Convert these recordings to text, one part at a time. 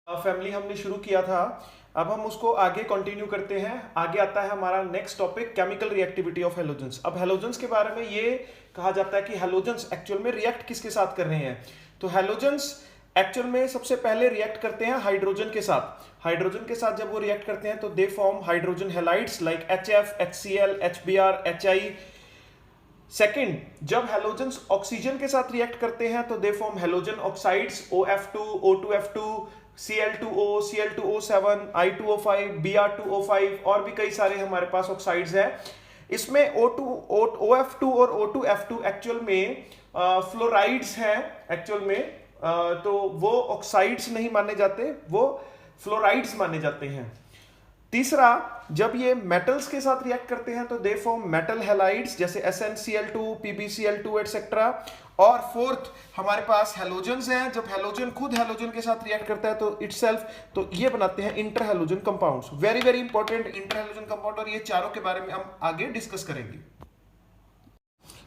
Family हमने शुरू किया था। अब हम उसको आगे कंटिन्यू करते हैं। आगे आता है हमारा next topic, chemical reactivity of halogens. अब हैलोजेंस के बारे में ये कहा जाता है कि हैलोजेंस एक्चुअल में रिएक्ट किसके साथ कर रहे हैं। तो हैलोजेंस एक्चुअल में सबसे पहले रिएक्ट करते हैं हाइड्रोजन के साथ। हाइड्रोजन के साथ जब वो रिएक्ट करते हैं तो they form hydrogen halides like HF, HCl, HBr, HI। Second, जब हैलोजेंस ऑक्सीजन के साथ रिएक्ट करते हैं तो they form halogen oxides OF2, O2F2, Cl2O, Cl2O7, I2O5, Br2O5 और भी कई सारे हमारे पास ऑक्साइड्स हैं। इसमें OF2 और O2F2 एक्चुअल में फ्लोराइड्स हैं एक्चुअल में। तो वो ऑक्साइड्स नहीं माने जाते, वो फ्लोराइड्स माने जाते हैं। तीसरा, जब ये मेटल्स के साथ रिएक्ट करते हैं तो दे फॉर्म मेटल हैलाइड्स जैसे SnCl2, PbCl2 एटसेट्रा। और फोर्थ, हमारे पास हैलोजेंस हैं। जब हैलोजन खुद हैलोजन के साथ रिएक्ट करता है तो इटसेल्फ, तो ये बनाते हैं inter halogen compounds. Very very important inter halogen compound, और ये चारों के बारे में हम आगे डिस्कस करेंगे।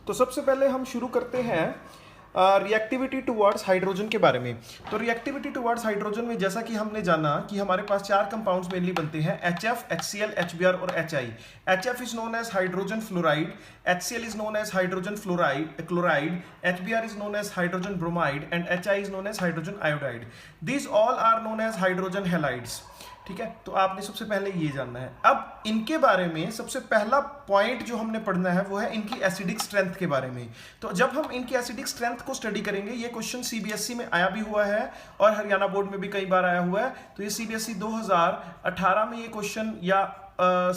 तो सबसे पहले हम शुरू करते हैं रिएक्टिविटी टुवर्ड्स हाइड्रोजन के बारे में। तो रिएक्टिविटी टुवर्ड्स हाइड्रोजन में जैसा कि हमने जाना कि हमारे पास चार कंपाउंड्स मेनली बनते हैं, HF, HCl, HBr और HI। HF is known as hydrogen fluoride, HCl is known as hydrogen chloride, HBr is known as hydrogen bromide and HI is known as hydrogen iodide. These all are known as hydrogen halides. ठीक है, तो आपने सबसे पहले ये जानना है। अब इनके बारे में सबसे पहला पॉइंट जो हमने पढ़ना है वो है इनकी एसिडिक स्ट्रेंथ के बारे में। तो जब हम इनकी एसिडिक स्ट्रेंथ को स्टडी करेंगे, ये क्वेश्चन CBSE में आया भी हुआ है और हरियाणा बोर्ड में भी कई बार आया हुआ है। तो ये CBSE 2018 में ये क्वेश्चन, या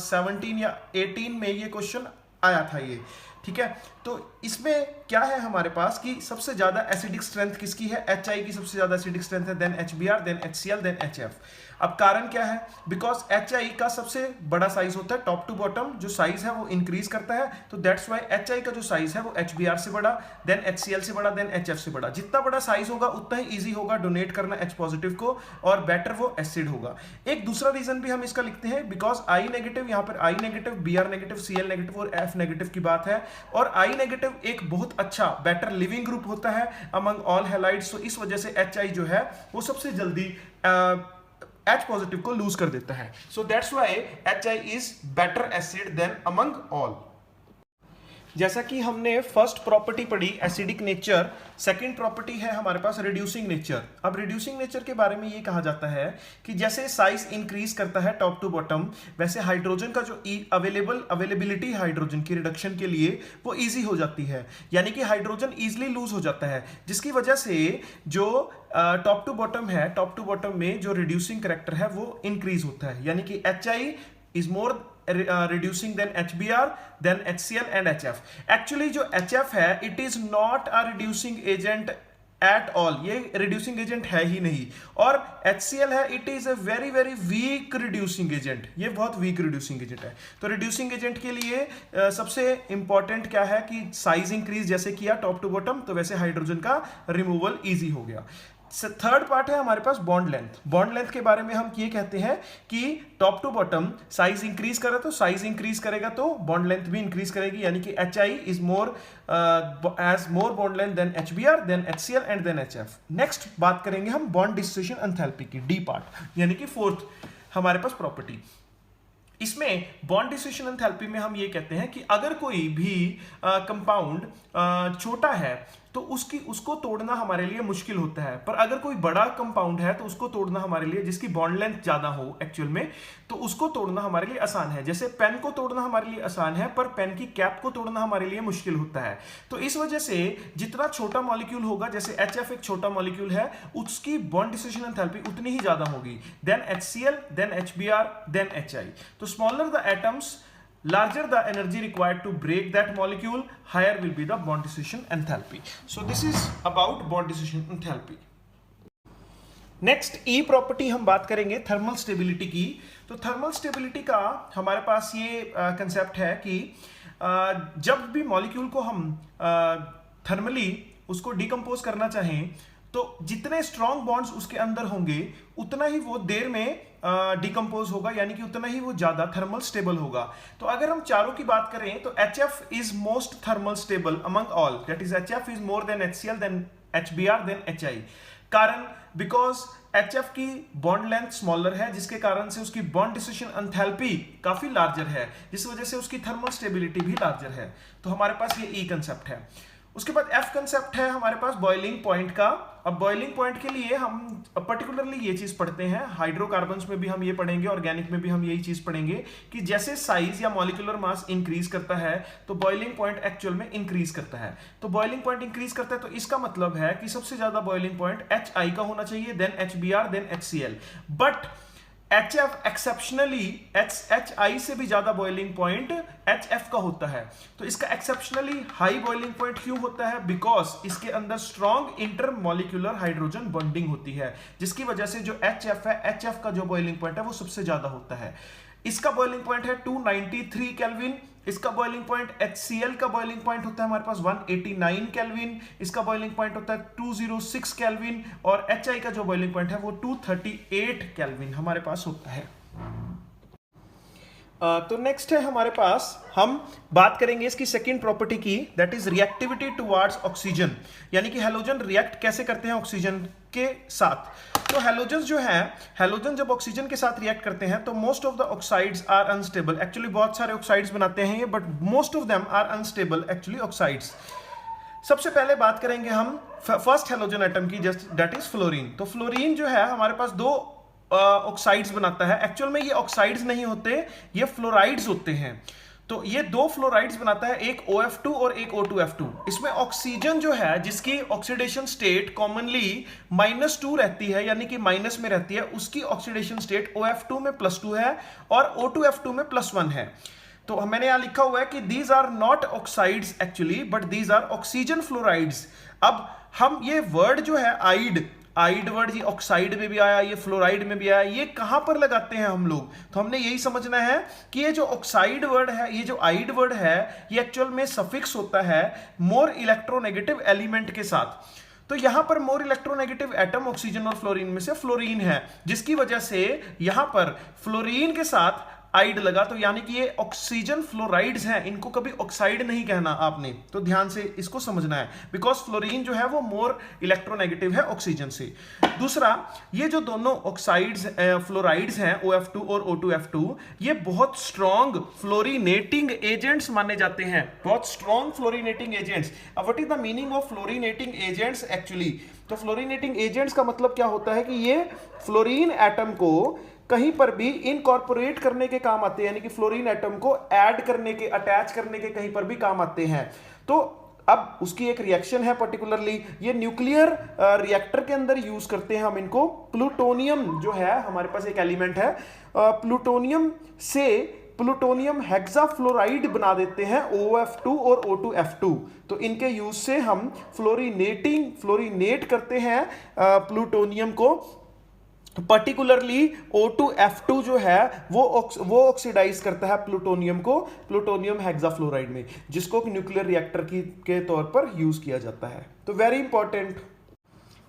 17 या 18 में ये क्वेश्चन आया था ये। ठीक है, तो इसमें क्या है हमारे पास कि सबसे ज्यादा एसिडिक स्ट्रेंथ किसकी है? HI की सबसे ज्यादा एसिडिक स्ट्रेंथ है, then HBr, then HCl, then HF। अब कारण क्या है? बिकॉज HI का सबसे बड़ा साइज होता है, टॉप टू बॉटम जो साइज है वो इंक्रीज करता है। तो दैट्स वाई HI का जो साइज है वो HBr से बड़ा, देन HCl से बड़ा, देन HF से बड़ा। जितना बड़ा साइज होगा उतना ही ईजी होगा डोनेट करना H पॉजिटिव को, और बेटर वो एसिड होगा। एक दूसरा रीजन भी हम इसका लिखते हैं, बिकॉज I नेगेटिव, यहाँ पर I negative, Br negative, Cl negative और F नेगेटिव की बात है। और I नेगेटिव एक बहुत अच्छा बेटर लिविंग ग्रुप होता है अमंग ऑल हैलाइड्स। तो इस वजह से HI जो है वो सबसे जल्दी H पॉजिटिव को लूज कर देता है। So that's why HI is better acid than among all. जैसा कि हमने फर्स्ट प्रॉपर्टी पढ़ी एसिडिक नेचर, सेकंड प्रॉपर्टी है हमारे पास रिड्यूसिंग नेचर। अब रिड्यूसिंग नेचर के बारे में ये कहा जाता है कि जैसे साइज इंक्रीज करता है टॉप टू बॉटम, वैसे हाइड्रोजन का जो अवेलेबिलिटी हाइड्रोजन की रिडक्शन के लिए वो इजी हो जाती है, यानी कि हाइड्रोजन इजिली लूज हो जाता है, जिसकी वजह से जो टॉप टू बॉटम है, टॉप टू बॉटम में जो रिड्यूसिंग करेक्टर है वो इंक्रीज होता है, यानी कि HI is more reducing than HBr, then HCl and HF। Actually जो HF है it is not a reducing agent at all, ये reducing agent है ही नहीं। और HCl है it is a very very weak reducing agent, ये बहुत weak reducing agent है। तो reducing agent के लिए सबसे important क्या है कि size increase जैसे किया टॉप टू बॉटम, तो वैसे हाइड्रोजन का रिमूवल easy हो गया। थर्ड पार्ट है हमारे पास बॉन्ड लेंथ। बॉन्ड लेंथ के बारे में हम ये कहते हैं कि top to bottom size increase करे तो साइज इंक्रीज करेगा तो बॉन्ड लेंथ भी इंक्रीज करेगी, यानी कि HI is more as more bond length than HBr, then HCl and then HF। Next बात करेंगे हम बॉन्ड डिसोसिएशन एंथैल्पी की, D पार्ट, यानी कि फोर्थ हमारे पास प्रॉपर्टी। इसमें बॉन्ड डिसोसिएशन एंथैल्पी में हम ये कहते हैं कि अगर कोई भी कंपाउंड छोटा है तो उसको तोड़ना हमारे लिए मुश्किल होता है, पर अगर कोई बड़ा कंपाउंड है तो उसको तोड़ना हमारे लिए, जिसकी बॉन्ड लेंथ ज्यादा हो एक्चुअल में, तो उसको तोड़ना हमारे लिए आसान है। जैसे पेन को तोड़ना हमारे लिए आसान है, पर पेन की कैप को तोड़ना हमारे लिए मुश्किल होता है। तो इस वजह से जितना छोटा मॉलिक्यूल होगा, जैसे HF एक छोटा मॉलिक्यूल है, उसकी बॉन्ड डिसोसिएशन एंथैल्पी उतनी ही ज्यादा होगी, then HCl, then HBr, then HI। तो smaller the atoms, larger the energy required to break that molecule, higher will be the bond dissociation enthalpy. So this is about bond dissociation enthalpy. Next E property हम बात करेंगे thermal stability की। तो thermal stability का हमारे पास ये concept है कि जब भी मॉलिक्यूल को हम थर्मली उसको डिकम्पोज करना चाहें तो जितने स्ट्रॉन्ग बॉन्ड्स उसके अंदर होंगे उतना ही वो देर में डिकम्पोज होगा, यानी कि उतना ही वो ज्यादा थर्मल स्टेबल होगा। तो अगर हम चारों की बात करें तो HF is most thermal stable among all, that is HF is more than HCl, then HBr, then HI। कारण बिकॉज HF की बॉन्ड लेंथ स्मॉलर है, जिसके कारण से उसकी बॉन्ड डिस्ट्रीब्यूशन एंथैल्पी काफी लार्जर है, जिस वजह से उसकी थर्मल स्टेबिलिटी भी लार्जर है। तो हमारे पास ये E कंसेप्ट है। उसके बाद F कंसेप्ट है हमारे पास बॉइलिंग पॉइंट का। अब बॉइलिंग पॉइंट के लिए हम पर्टिकुलरली ये चीज पढ़ते हैं, हाइड्रोकार्बन्स में भी हम ये पढ़ेंगे, ऑर्गेनिक में भी हम यही चीज पढ़ेंगे कि जैसे साइज या मॉलिक्यूलर मास इंक्रीज करता है तो बॉइलिंग पॉइंट एक्चुअल में इंक्रीज करता है। तो बॉइलिंग पॉइंट इंक्रीज करता है तो इसका मतलब है कि सबसे ज्यादा बॉइलिंग पॉइंट HI का होना चाहिए, then HBr, then HCl। But HF exceptionally HI से भी ज्यादा बॉइलिंग पॉइंट HF का होता है। तो इसका एक्सेप्शनली हाई बॉइलिंग पॉइंट क्यों होता है? बिकॉज इसके अंदर स्ट्रॉन्ग इंटरमॉलिक्यूलर हाइड्रोजन बॉन्डिंग होती है, जिसकी वजह से जो HF है, HF का जो बॉइलिंग पॉइंट है वो सबसे ज्यादा होता है। इसका बॉइलिंग पॉइंट है 293 केल्विन। इसका बॉइलिंग पॉइंट HCl का बॉइलिंग पॉइंट होता है हमारे पास 189 केल्विन। इसका बॉइलिंग पॉइंट होता है 206 केल्विन और HI का जो बॉइलिंग पॉइंट है वो 238 केल्विन हमारे पास होता है। तो नेक्स्ट है हमारे पास, हम बात करेंगे इसकी सेकंड प्रॉपर्टी की, that is reactivity towards oxygen, यानी कि हैलोजन रिएक्ट कैसे करते हैं ऑक्सीजन के साथ। तो हैलोजन जो है, हैलोजन जब ऑक्सीजन के साथ रिएक्ट करते हैं तो most of the oxides are unstable. Actually बहुत सारे ऑक्साइड्स बनाते हैं ये, but most of them are unstable actually oxides. सबसे पहले बात करेंगे हम फर्स्ट हैलोजन एटम की, जस्ट दैट इज फ्लोरीन। तो फ्लोरीन जो है हमारे पास दो ऑक्साइड्स बनाता है। एक्चुअल में ये ऑक्साइड्स नहीं होते, ये फ्लोराइड्स होते हैं। तो ये दो फ्लोराइड्स बनाता है, एक OF2 और एक O2F2। इसमें ऑक्सीजन जो है जिसकी ऑक्सीडेशन स्टेट कॉमनली -2 रहती है, यानी कि माइनस में रहती है, उसकी ऑक्सीडेशन स्टेट OF2 में +2 है और O2F2 में +1 है। तो मैंने यहां लिखा हुआ है कि these are not oxides actually, but these are oxygen fluorides. अब हम ये वर्ड जो है आइड वर्ड, ये ऑक्साइड में भी आया, ये फ्लोराइड में भी आया, ये कहां पर लगाते हैं हम लोग? तो हमने यही समझना है कि ये जो ऑक्साइड वर्ड है, ये जो आइड वर्ड है, ये एक्चुअल में सफिक्स होता है मोर इलेक्ट्रोनेगेटिव एलिमेंट के साथ। तो यहां पर मोर इलेक्ट्रोनेगेटिव एटम ऑक्सीजन और फ्लोरीन में से फ्लोरीन है, जिसकी वजह से यहां पर फ्लोरीन के साथ आइड लगा, तो यानी कि ये ऑक्सीजन फ्लोराइड्स हैं, इनको कभी ऑक्साइड नहीं कहना आपने, तो ध्यान से इसको समझना है, बिकॉज फ्लोरीन जो है वो मोर इलेक्ट्रोनेगेटिव है ऑक्सीजन से। दूसरा, ये जो दोनों ऑक्साइड्स फ्लोराइड्स हैं OF2 और O2F2, ये बहुत स्ट्रॉन्ग फ्लोरीनेटिंग एजेंट्स माने जाते हैं, बहुत स्ट्रॉन्ग फ्लोरीनेटिंग एजेंट्स। अब what is the meaning of fluorinating agents actually? तो फ्लोरीनेटिंग एजेंट्स का मतलब क्या होता है कि ये फ्लोरीन एटम को कहीं पर भी इनकॉर्पोरेट करने के काम आते हैं, यानी कि फ्लोरीन एटम को ऐड करने के, अटैच करने के कहीं पर भी काम आते हैं। तो अब उसकी एक रिएक्शन है, पर्टिकुलरली ये न्यूक्लियर रिएक्टर के अंदर यूज करते हैं हम इनको। प्लूटोनियम जो है हमारे पास एक एलिमेंट है, प्लूटोनियम से प्लूटोनियम हेक्साफ्लोराइड बना देते हैं OF2 और O2F2। तो इनके यूज से हम फ्लोरीनेट करते हैं प्लूटोनियम को। पर्टिकुलरली O2F2 जो है वो ऑक्सीडाइज करता है प्लूटोनियम को प्लूटोनियम हेक्साफ्लोराइड में, जिसको न्यूक्लियर रिएक्टर के तौर पर यूज किया जाता है। तो वेरी इंपॉर्टेंट।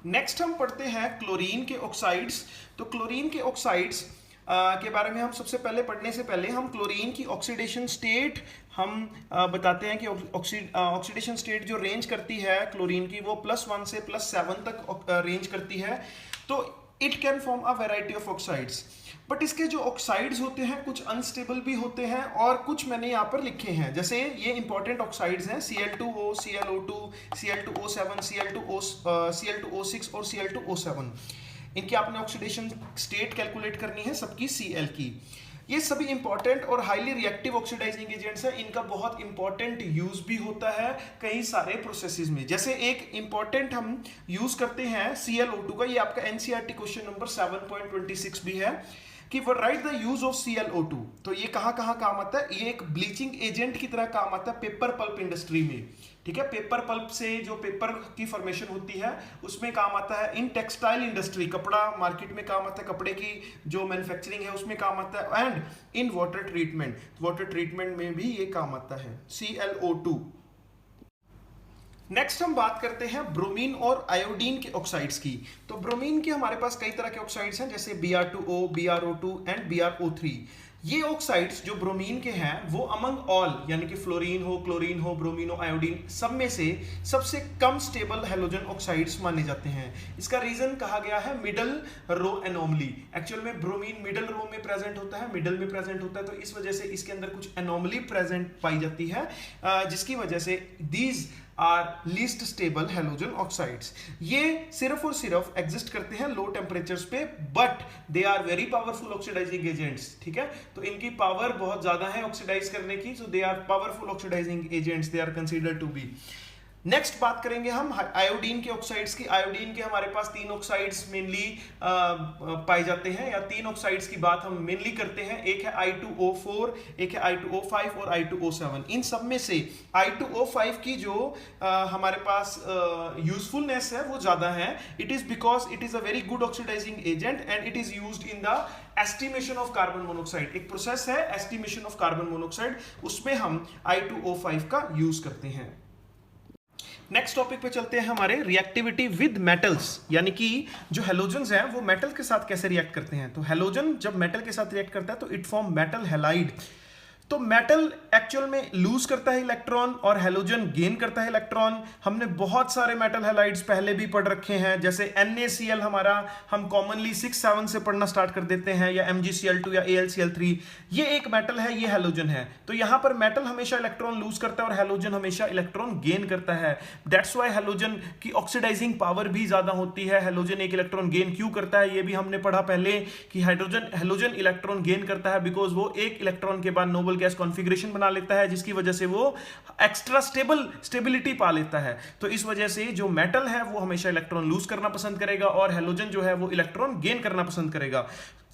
नेक्स्ट हम पढ़ते हैं क्लोरीन के ऑक्साइड्स। तो क्लोरीन के ऑक्साइड्स के बारे में हम सबसे पहले पढ़ने से पहले हम क्लोरीन की ऑक्सीडेशन स्टेट हम बताते हैं कि ऑक्सीडेशन स्टेट जो रेंज करती है क्लोरीन की, वो +1 से +7 तक रेंज करती है। तो it can form a variety of oxides, but इसके जो ऑक्साइड्स होते हैं कुछ अनस्टेबल भी होते हैं और कुछ मैंने यहाँ पर लिखे हैं। जैसे ये इंपॉर्टेंट ऑक्साइड्स हैं Cl2O, ClO2, Cl2O7, Cl2O6 और Cl2O7। इनकी आपने ऑक्सीडेशन स्टेट कैलकुलेट करनी है सबकी Cl की। ये सभी इंपॉर्टेंट और हाईली रिएक्टिव ऑक्सीडाइजिंग एजेंट्स हैं। इनका बहुत इंपॉर्टेंट यूज भी होता है कई सारे प्रोसेसेस में। जैसे एक इंपॉर्टेंट हम यूज करते हैं ClO2 का, ये आपका NCERT क्वेश्चन नंबर 7.26 भी है कि right the use of ClO2। तो ये कहाँ कहाँ काम आता है? ये एक ब्लीचिंग एजेंट की तरह काम आता है पेपर पल्प इंडस्ट्री में, ठीक है। पेपर पल्प से जो पेपर की फॉर्मेशन होती है उसमें काम आता है। इन टेक्सटाइल इंडस्ट्री, कपड़ा मार्केट में काम आता है, कपड़े की जो मैन्युफैक्चरिंग है उसमें काम आता है। एंड इन वाटर ट्रीटमेंट में भी ये काम आता है ClO2। नेक्स्ट हम बात करते हैं ब्रोमीन और आयोडीन के ऑक्साइड्स की। तो ब्रोमीन के हमारे पास कई तरह के ऑक्साइड्स हैं, जैसे Br2O, BrO2 एंड BrO3। ये ऑक्साइड्स जो ब्रोमीन के हैं वो अमंग ऑल यानी कि फ्लोरीन हो, क्लोरीन हो, ब्रोमीन हो, आयोडीन, सब में से सबसे कम स्टेबल हैलोजन ऑक्साइड्स माने जाते हैं। इसका रीजन कहा गया है मिडल रो एनोमली। एक्चुअल में ब्रोमीन मिडल रो में प्रेजेंट होता है, मिडल में प्रेजेंट होता है, तो इस वजह से इसके अंदर कुछ एनोमली प्रेजेंट पाई जाती है, जिसकी वजह से these are least stable halogen oxides. ये सिर्फ और सिर्फ एग्जिस्ट करते हैं लो टेम्परेचर्स पे, but they are very powerful oxidising agents. ठीक है, तो इनकी पावर बहुत ज्यादा है ऑक्सीडाइज करने की, so they are powerful oxidising agents, they are considered to be. Next बात करेंगे हम आयोडीन के ऑक्साइड्स की। आयोडीन के हमारे पास 3 ऑक्साइड्स मेनली पाए जाते हैं, या 3 ऑक्साइड्स की बात हम मेनली करते हैं। एक है I2O4, एक है I2O5 और I2O7। इन सब में से I2O5 की जो हमारे पास यूजफुलनेस है वो ज्यादा है। It is because it is a very good oxidising agent and it is used in the estimation of carbon monoxide. एक प्रोसेस है एस्टिमेशन ऑफ कार्बन मोनोऑक्साइड, उसमें हम I2O5 का यूज करते हैं। नेक्स्ट टॉपिक पे चलते हैं हमारे रिएक्टिविटी विद मेटल्स, यानी कि जो हैलोजन्स हैं वो मेटल के साथ कैसे रिएक्ट करते हैं। तो हैलोजन जब मेटल के साथ रिएक्ट करता है तो इट फॉर्म मेटल हैलाइड। तो मेटल एक्चुअल में लूज करता है इलेक्ट्रॉन और हैलोजन गेन करता है इलेक्ट्रॉन। हमने बहुत सारे मेटल हैलाइड्स पहले भी पढ़ रखे हैं, जैसे NaCl हमारा हम कॉमनली 6-7 से पढ़ना स्टार्ट कर देते हैं, या MgCl2 या AlCl3। ये एक मेटल है, ये हैलोजन है। तो यहां पर मेटल हमेशा इलेक्ट्रॉन लूज करता है और हैलोजन हमेशा इलेक्ट्रॉन गेन करता है। दैट्स वाई हैलोजन की ऑक्सीडाइजिंग पावर भी ज्यादा होती है। हैलोजन एक इलेक्ट्रॉन गेन क्यों करता है, ये भी हमने पढ़ा पहले कि हैलोजन इलेक्ट्रॉन गेन करता है बिकॉज वो एक इलेक्ट्रॉन के बाद नोबल गैस कॉन्फ़िगरेशन बना लेता है, जिसकी वजह से वो एक्स्ट्रा स्टेबिलिटी पा लेता है। तो इस वजह से जो मेटल है वो हमेशा इलेक्ट्रॉन लूज करना पसंद करेगा और हैलोजन जो है वो इलेक्ट्रॉन गेन करना पसंद करेगा।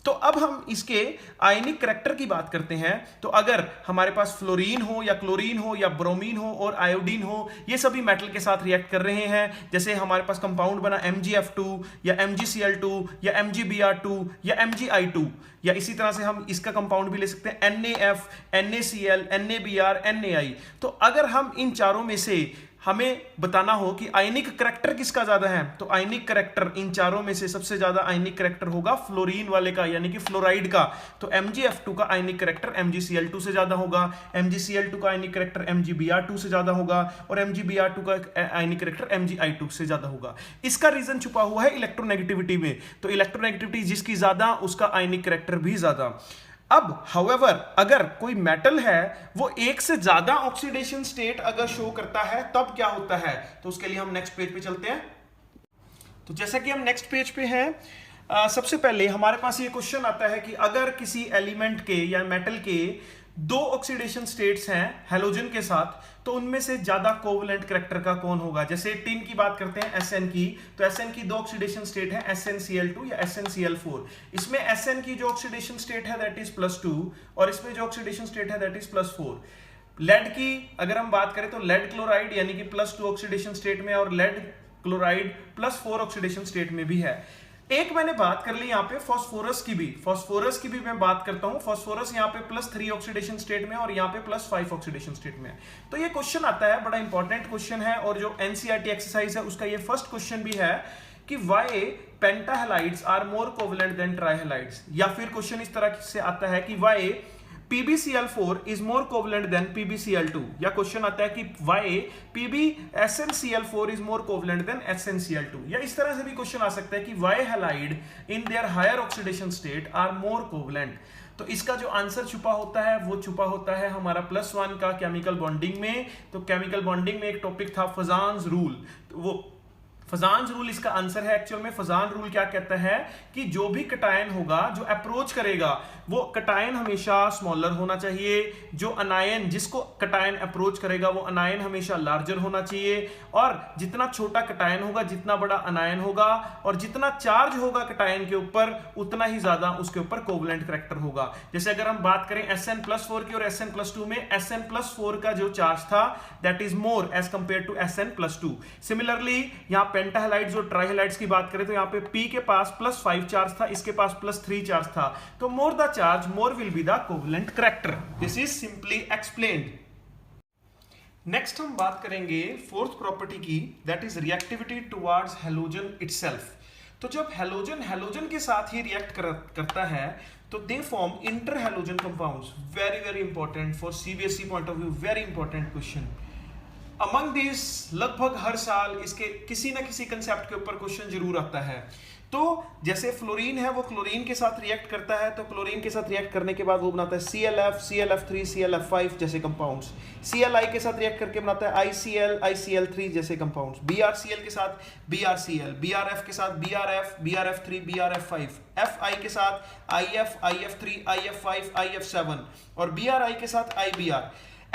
तो अब हम इसके आयनिक करैक्टर की बात करते हैं। तो अगर हमारे पास फ्लोरीन हो या क्लोरीन हो या ब्रोमीन हो और आयोडीन हो, ये सभी मेटल के साथ रिएक्ट कर रहे हैं। जैसे हमारे पास कंपाउंड बना MgF2 या MgCl2 या MgBr2 या MgI2, या इसी तरह से हम इसका कंपाउंड भी ले सकते हैं NaF, NaCl, NaBr, NaI। तो अगर हम इन चारों में से हमें बताना हो कि आयनिक करैक्टर किसका ज्यादा है, तो आयनिक करैक्टर इन चारों में से सबसे ज्यादा आयनिक करैक्टर होगा फ्लोरीन वाले का, यानी कि फ्लोराइड का। तो MgF2 का आयनिक करैक्टर MgCl2 से ज्यादा होगा, MgCl2 का आयनिक करैक्टर MgBr2 से ज्यादा होगा और MgBr2 का आयनिक करैक्टर MgI2 से ज्यादा होगा। इसका रीजन छुपा हुआ है इलेक्ट्रोनेगेटिविटी में। तो इलेक्ट्रोनेगेटिविटी जिसकी ज्यादा उसका आयनिक करैक्टर भी ज्यादा। अब हाउएवर अगर कोई मेटल है वो एक से ज्यादा ऑक्सीडेशन स्टेट अगर शो करता है तब क्या होता है, तो उसके लिए हम नेक्स्ट पेज पे चलते हैं। तो जैसा कि हम नेक्स्ट पेज पे हैं, सबसे पहले हमारे पास ये क्वेश्चन आता है कि अगर किसी एलिमेंट के या मेटल के 2 ऑक्सीडेशन स्टेट्स हैं हैलोजन के साथ, तो उनमें से ज्यादा कोवलेंट करैक्टर का कौन होगा। जैसे टिन की बात करते हैं SN की, तो SN की 2 ऑक्सीडेशन स्टेट है SnCl2 या SnCl4। इसमें SN की जो ऑक्सीडेशन स्टेट है दैट इज +2 और इसमें जो ऑक्सीडेशन स्टेट है दैट इज +4। लेड की अगर हम बात करें तो लेड क्लोराइड यानी कि +2 ऑक्सीडेशन स्टेट में और लेड क्लोराइड +4 ऑक्सीडेशन स्टेट में भी है। एक मैंने बात कर ली यहाँ पे फास्फोरस की भी मैं बात करता हूँ। फास्फोरस यहाँ पे +3 ऑक्सीडेशन स्टेट में और यहाँ पे +5 ऑक्सीडेशन स्टेट में। तो ये क्वेश्चन आता है, बड़ा इंपॉर्टेंट क्वेश्चन है, और जो NCERT एक्सरसाइज है उसका ये फर्स्ट क्वेश्चन भी है कि why pentahalides are more covalent than trihalides. या फिर क्वेश्चन इस तरह से आता है कि वाई PbCl4 is more covalent than PbCl2, या क्वेश्चन आता है कि why SnCl4 is more covalent than SnCl2, या इस तरह से भी क्वेश्चन आ सकता है कि why halide in their higher oxidation state are more covalent। तो इसका जो आंसर छुपा होता है वो छुपा होता है हमारा +1 का केमिकल बॉन्डिंग में। तो केमिकल बॉन्डिंग में एक टॉपिक था फजान्स रूल, तो वो फजान्स रूल इसका आंसर है। एक्चुअल में फजान रूल क्या कहता है कि जो भी कटायन होगा जो अप्रोच करेगा वो कटायन हमेशा स्मॉलर होना चाहिए, जो अनायन जिसको कटायन अप्रोच करेगा वो अनायन हमेशा लार्जर होना चाहिए, और जितना छोटा कटायन होगा जितना बड़ा अनायन होगा, और जितना चार्ज होगा कटायन के ऊपर उतना ही ज्यादा उसके ऊपर कोवलेंट करैक्टर होगा। जैसे अगर हम बात करें Sn+4 की और Sn+2 में, Sn+4 का जो चार्ज था that is more as compare to Sn+2। Similarly यहाँ पेंटाहैलाइड्स और ट्राइहैलाइड्स की बात करें तो यहाँ पे P के पास +5 चार्ज था, इसके पास +3 चार्ज था, तो more the charge more will be the covalent character. This is simply explained. Next हम बात करेंगे फोर्थ प्रॉपर्टी की, that is reactivity towards halogen itself. तो जब हैलोजन के साथ ही रिएक्ट करता है तो they form inter halogen compounds, very very important for CBSE point of view, very important question. Among this लगभग हर साल इसके किसी ना किसी कंसेप्ट के ऊपर क्वेश्चन जरूर आता है। तो जैसे फ्लोरीन है वो क्लोरीन के साथ रिएक्ट करता है, तो क्लोरीन के साथ रिएक्ट करने के बाद वो बनाता है ClF, ClF3, ClF5 जैसे कंपाउंड्स। Cl के साथ रिएक्ट करके बनाता है ICl, ICl3 जैसे कंपाउंड्स। BrCl के साथ BrCl, BrF के साथ BrF, BrF3, BrF5, Fi के साथ IF, IF3, IF5, IF7 और Bri के साथ IBr।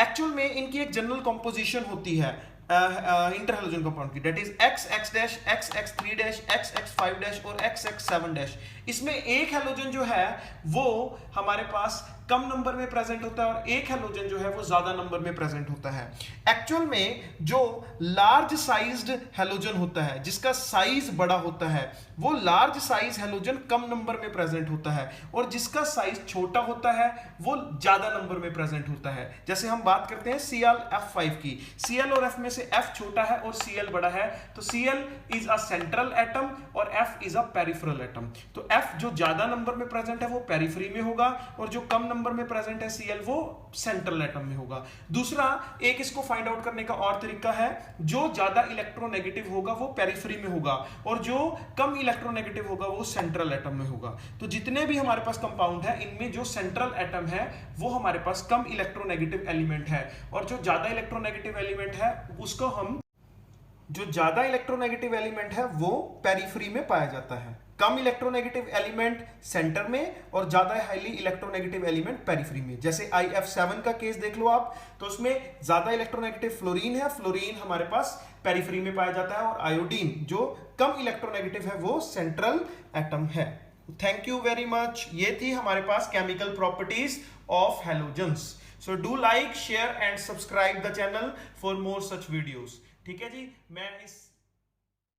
एक्चुअल में इनकी एक जनरल कॉम्पोजिशन होती है इंटर हैलोजन कंपाउंड की, that is XX', XX3', XX5' और XX7'। इसमें एक हैलोजन जो है वो हमारे पास कम नंबर में प्रेजेंट होता है और एक हैलोजन जो है वो ज्यादा नंबर में प्रेजेंट होता है। एक्चुअल में जो लार्ज साइज्ड हैलोजन होता है, जिसका साइज बड़ा होता है, वो लार्ज साइज हैलोजन कम नंबर में प्रेजेंट होता है और जिसका साइज छोटा होता है वो ज्यादा नंबर में प्रेजेंट होता है। जैसे हम बात करते हैं ClF5 की, Cl और F में से F छोटा है और Cl बड़ा है, तो Cl is a central atom और F is a peripheral atom. तो F जो ज्यादा नंबर में प्रेजेंट है वो पेरिफेरी में होगा और जो कम नंबर में प्रेजेंट है Cl वो सेंट्रल एटम में होगा। दूसरा एक इसको फाइंड आउट करने का और तरीका है, जो ज्यादा इलेक्ट्रोनेगेटिव होगा वो पेरिफेरी में होगा और जो कम इलेक्ट्रोनेगेटिव होगा वो सेंट्रल एटम में होगा। तो जितने भी हमारे पास कंपाउंड है इनमें जो सेंट्रल एटम है वो हमारे पास कम इलेक्ट्रोनेगेटिव एलिमेंट है और जो ज्यादा इलेक्ट्रोनेगेटिव एलिमेंट है उसको हम, जो ज्यादा इलेक्ट्रोनेगेटिव एलिमेंट है वो पेरिफेरी में पाया जाता है। कम इलेक्ट्रोनेगेटिव एलिमेंट सेंटर में और ज्यादा हाईली इलेक्ट्रोनेगेटिव एलिमेंट पेरिफेरी में। जैसे IF7 का केस देख लो आप, तो उसमें ज्यादा इलेक्ट्रोनेगेटिव फ्लोरीन है, फ्लोरीन हमारे पास पेरिफेरी में पाया जाता है और आयोडीन जो कम इलेक्ट्रोनेगेटिव है वो सेंट्रल एटम है। Thank you very much. ये थी हमारे पास chemical properties of halogens. So do like, share and subscribe the channel for more such videos. ठीक है जी, मैं इस